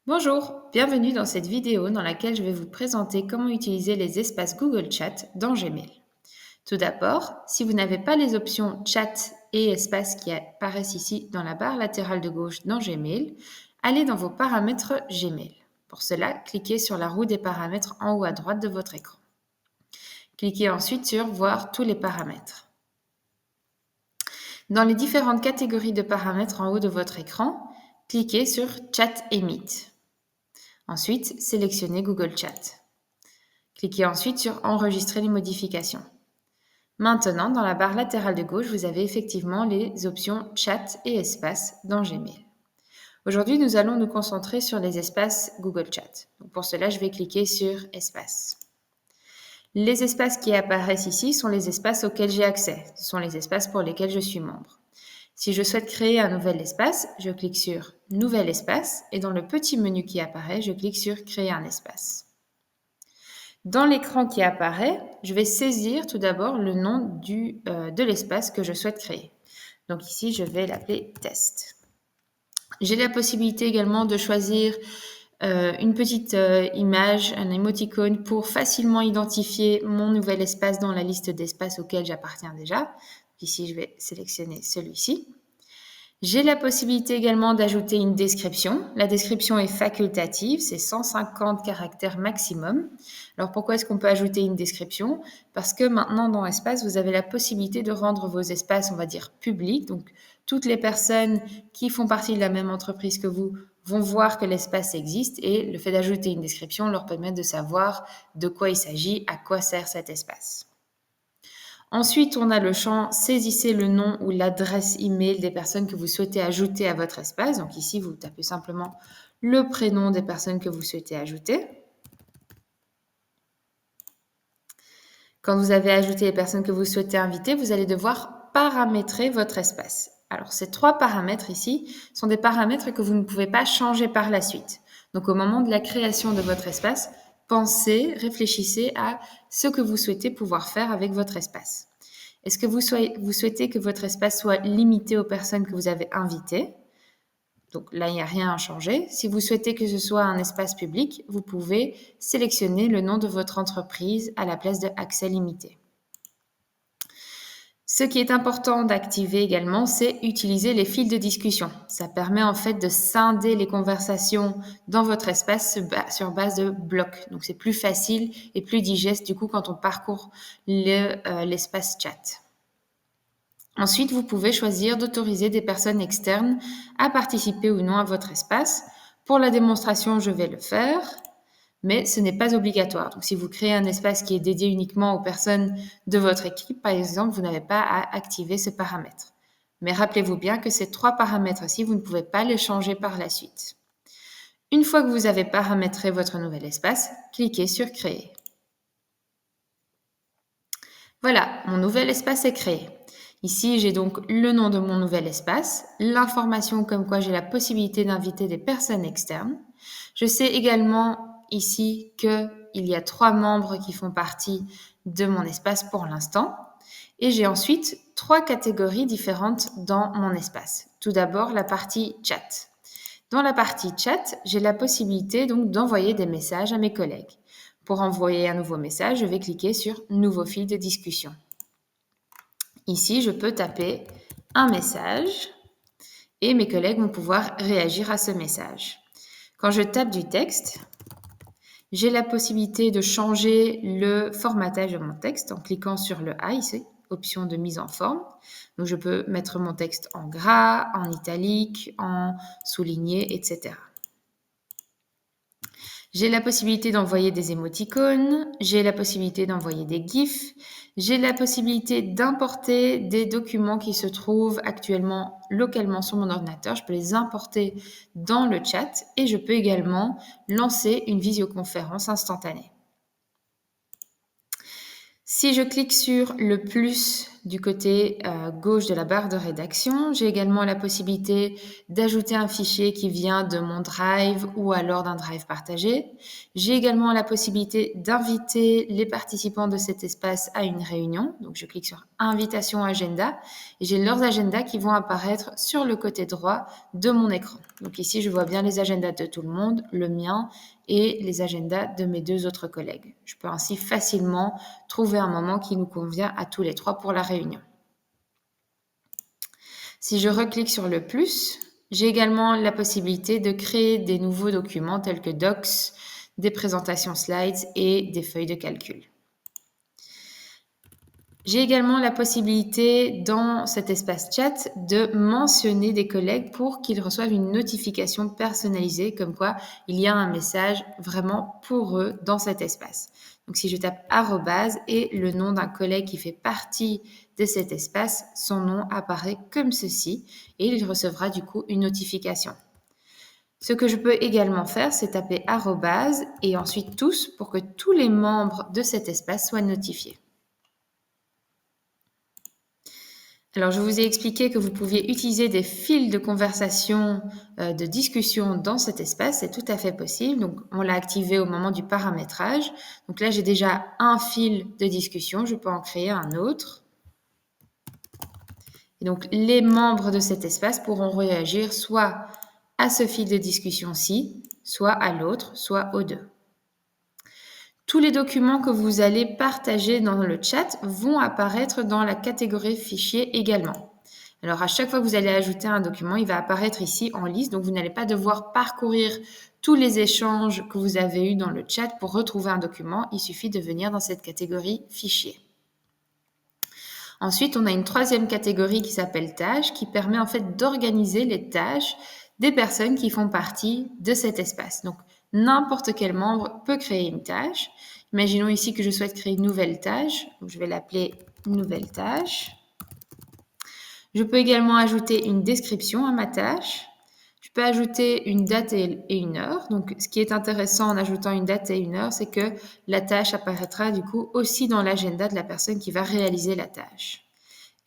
Bonjour, bienvenue dans cette vidéo dans laquelle je vais vous présenter comment utiliser les espaces Google Chat dans Gmail. Tout d'abord, si vous n'avez pas les options Chat et espaces qui apparaissent ici dans la barre latérale de gauche dans Gmail, allez dans vos paramètres Gmail. Pour cela, cliquez sur la roue des paramètres en haut à droite de votre écran. Cliquez ensuite sur Voir tous les paramètres. Dans les différentes catégories de paramètres en haut de votre écran, cliquez sur Chat et Meet. Ensuite, sélectionnez Google Chat. Cliquez ensuite sur Enregistrer les modifications. Maintenant, dans la barre latérale de gauche, vous avez effectivement les options Chat et Espace dans Gmail. Aujourd'hui, nous allons nous concentrer sur les espaces Google Chat. Donc pour cela, je vais cliquer sur Espace. Les espaces qui apparaissent ici sont les espaces auxquels j'ai accès. Ce sont les espaces pour lesquels je suis membre. Si je souhaite créer un nouvel espace, je clique sur Nouvel espace et dans le petit menu qui apparaît, je clique sur Créer un espace. Dans l'écran qui apparaît, je vais saisir tout d'abord le nom de l'espace que je souhaite créer. Donc ici, je vais l'appeler Test. J'ai la possibilité également de choisir une petite image, un émoticône pour facilement identifier mon nouvel espace dans la liste d'espaces auxquels j'appartiens déjà. Ici, je vais sélectionner celui-ci. J'ai la possibilité également d'ajouter une description. La description est facultative, c'est 150 caractères maximum. Alors pourquoi est-ce qu'on peut ajouter une description? Parce que maintenant dans Espace, vous avez la possibilité de rendre vos espaces, on va dire, publics. Donc toutes les personnes qui font partie de la même entreprise que vous vont voir que l'espace existe et le fait d'ajouter une description leur permet de savoir de quoi il s'agit, à quoi sert cet espace. Ensuite, on a le champ Saisissez le nom ou l'adresse email des personnes que vous souhaitez ajouter à votre espace. Donc ici, vous tapez simplement le prénom des personnes que vous souhaitez ajouter. Quand vous avez ajouté les personnes que vous souhaitez inviter, vous allez devoir paramétrer votre espace. Alors, ces 3 paramètres ici sont des paramètres que vous ne pouvez pas changer par la suite. Donc, au moment de la création de votre espace, pensez, réfléchissez à ce que vous souhaitez pouvoir faire avec votre espace. Est-ce que vous souhaitez que votre espace soit limité aux personnes que vous avez invitées? Donc là, il n'y a rien à changer. Si vous souhaitez que ce soit un espace public, vous pouvez sélectionner le nom de votre entreprise à la place de accès limité. Ce qui est important d'activer également, c'est utiliser les fils de discussion. Ça permet en fait de scinder les conversations dans votre espace sur base de blocs. Donc c'est plus facile et plus digeste du coup quand on parcourt l'espace chat. Ensuite, vous pouvez choisir d'autoriser des personnes externes à participer ou non à votre espace. Pour la démonstration, je vais le faire, mais ce n'est pas obligatoire. Donc, si vous créez un espace qui est dédié uniquement aux personnes de votre équipe, par exemple, vous n'avez pas à activer ce paramètre. Mais rappelez-vous bien que ces 3 paramètres-ci, vous ne pouvez pas les changer par la suite. Une fois que vous avez paramétré votre nouvel espace, cliquez sur Créer. Voilà, mon nouvel espace est créé. Ici, j'ai donc le nom de mon nouvel espace, l'information comme quoi j'ai la possibilité d'inviter des personnes externes. Je sais également ici qu'il y a 3 membres qui font partie de mon espace pour l'instant. Et j'ai ensuite 3 catégories différentes dans mon espace. Tout d'abord, la partie chat. Dans la partie chat, j'ai la possibilité donc d'envoyer des messages à mes collègues. Pour envoyer un nouveau message, je vais cliquer sur Nouveau fil de discussion. Ici, je peux taper un message et mes collègues vont pouvoir réagir à ce message. Quand je tape du texte, j'ai la possibilité de changer le formatage de mon texte en cliquant sur le A ici, option de mise en forme. Donc, je peux mettre mon texte en gras, en italique, en souligné, etc. J'ai la possibilité d'envoyer des émoticônes, j'ai la possibilité d'envoyer des GIFs, j'ai la possibilité d'importer des documents qui se trouvent actuellement localement sur mon ordinateur. Je peux les importer dans le chat et je peux également lancer une visioconférence instantanée. Si je clique sur le plus du côté gauche de la barre de rédaction. J'ai également la possibilité d'ajouter un fichier qui vient de mon Drive ou alors d'un Drive partagé. J'ai également la possibilité d'inviter les participants de cet espace à une réunion. Donc, je clique sur Invitation agenda et j'ai leurs agendas qui vont apparaître sur le côté droit de mon écran. Donc ici, je vois bien les agendas de tout le monde, le mien et les agendas de mes 2 autres collègues. Je peux ainsi facilement trouver un moment qui nous convient à tous les 3 pour la réunion. Si je reclique sur le plus, j'ai également la possibilité de créer des nouveaux documents tels que Docs, des présentations slides et des feuilles de calcul. J'ai également la possibilité dans cet espace chat de mentionner des collègues pour qu'ils reçoivent une notification personnalisée comme quoi il y a un message vraiment pour eux dans cet espace. Donc si je tape arrobase et le nom d'un collègue qui fait partie de cet espace, son nom apparaît comme ceci et il recevra du coup une notification. Ce que je peux également faire, c'est taper arrobase et ensuite tous pour que tous les membres de cet espace soient notifiés. Alors, je vous ai expliqué que vous pouviez utiliser des fils de conversation, de discussion dans cet espace. C'est tout à fait possible. Donc, on l'a activé au moment du paramétrage. Donc là, j'ai déjà un fil de discussion. Je peux en créer un autre. Et donc, les membres de cet espace pourront réagir soit à ce fil de discussion-ci, soit à l'autre, soit aux deux. Tous les documents que vous allez partager dans le chat vont apparaître dans la catégorie fichier également. Alors, à chaque fois que vous allez ajouter un document, il va apparaître ici en liste. Donc, vous n'allez pas devoir parcourir tous les échanges que vous avez eus dans le chat pour retrouver un document. Il suffit de venir dans cette catégorie fichier. Ensuite, on a une troisième catégorie qui s'appelle tâches, qui permet en fait d'organiser les tâches des personnes qui font partie de cet espace. Donc, n'importe quel membre peut créer une tâche. Imaginons ici que je souhaite créer une nouvelle tâche. Donc, je vais l'appeler nouvelle tâche. Je peux également ajouter une description à ma tâche. Je peux ajouter une date et une heure. Donc, ce qui est intéressant en ajoutant une date et une heure, c'est que la tâche apparaîtra du coup aussi dans l'agenda de la personne qui va réaliser la tâche.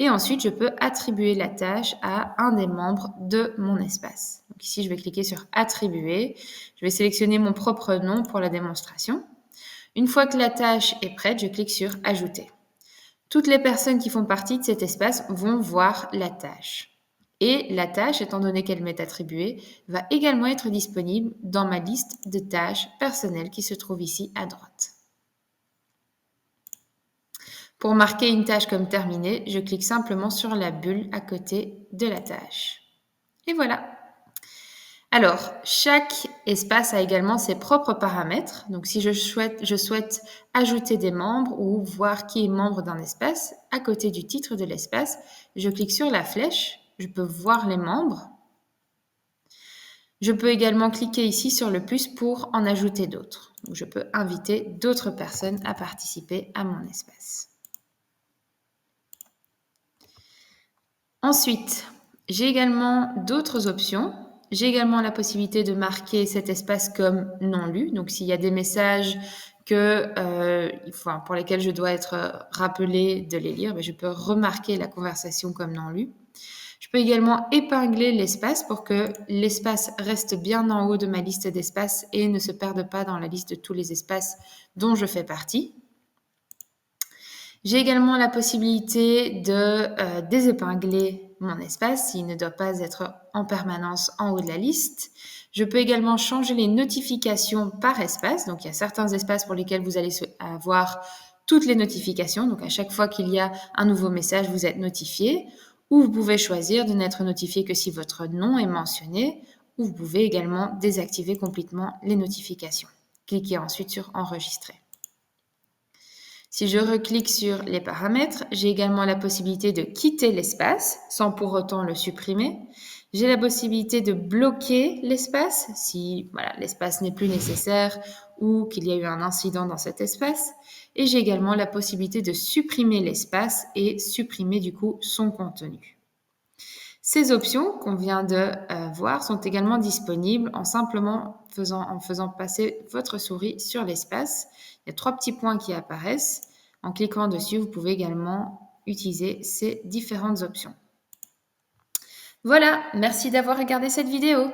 Et ensuite, je peux attribuer la tâche à un des membres de mon espace. Donc ici, je vais cliquer sur Attribuer. Je vais sélectionner mon propre nom pour la démonstration. Une fois que la tâche est prête, je clique sur Ajouter. Toutes les personnes qui font partie de cet espace vont voir la tâche. Et la tâche, étant donné qu'elle m'est attribuée, va également être disponible dans ma liste de tâches personnelles qui se trouve ici à droite. Pour marquer une tâche comme terminée, je clique simplement sur la bulle à côté de la tâche. Et voilà. Alors, chaque espace a également ses propres paramètres. Donc, si je souhaite ajouter des membres ou voir qui est membre d'un espace, à côté du titre de l'espace, je clique sur la flèche. Je peux voir les membres. Je peux également cliquer ici sur le plus pour en ajouter d'autres. Donc, je peux inviter d'autres personnes à participer à mon espace. Ensuite, j'ai également d'autres options. J'ai également la possibilité de marquer cet espace comme non lu. Donc, s'il y a des messages pour lesquels je dois être rappelé de les lire, je peux remarquer la conversation comme non lu. Je peux également épingler l'espace pour que l'espace reste bien en haut de ma liste d'espaces et ne se perde pas dans la liste de tous les espaces dont je fais partie. J'ai également la possibilité de désépingler mon espace s'il ne doit pas être en permanence en haut de la liste. Je peux également changer les notifications par espace. Donc, il y a certains espaces pour lesquels vous allez avoir toutes les notifications. Donc, à chaque fois qu'il y a un nouveau message, vous êtes notifié. Ou vous pouvez choisir de n'être notifié que si votre nom est mentionné. Ou vous pouvez également désactiver complètement les notifications. Cliquez ensuite sur Enregistrer. Si je reclique sur les paramètres, j'ai également la possibilité de quitter l'espace sans pour autant le supprimer. J'ai la possibilité de bloquer l'espace si l'espace n'est plus nécessaire ou qu'il y a eu un incident dans cet espace. Et j'ai également la possibilité de supprimer l'espace et supprimer du coup son contenu. Ces options qu'on vient de voir sont également disponibles en faisant passer votre souris sur l'espace. Il y a 3 petits points qui apparaissent. En cliquant dessus, vous pouvez également utiliser ces différentes options. Voilà, merci d'avoir regardé cette vidéo.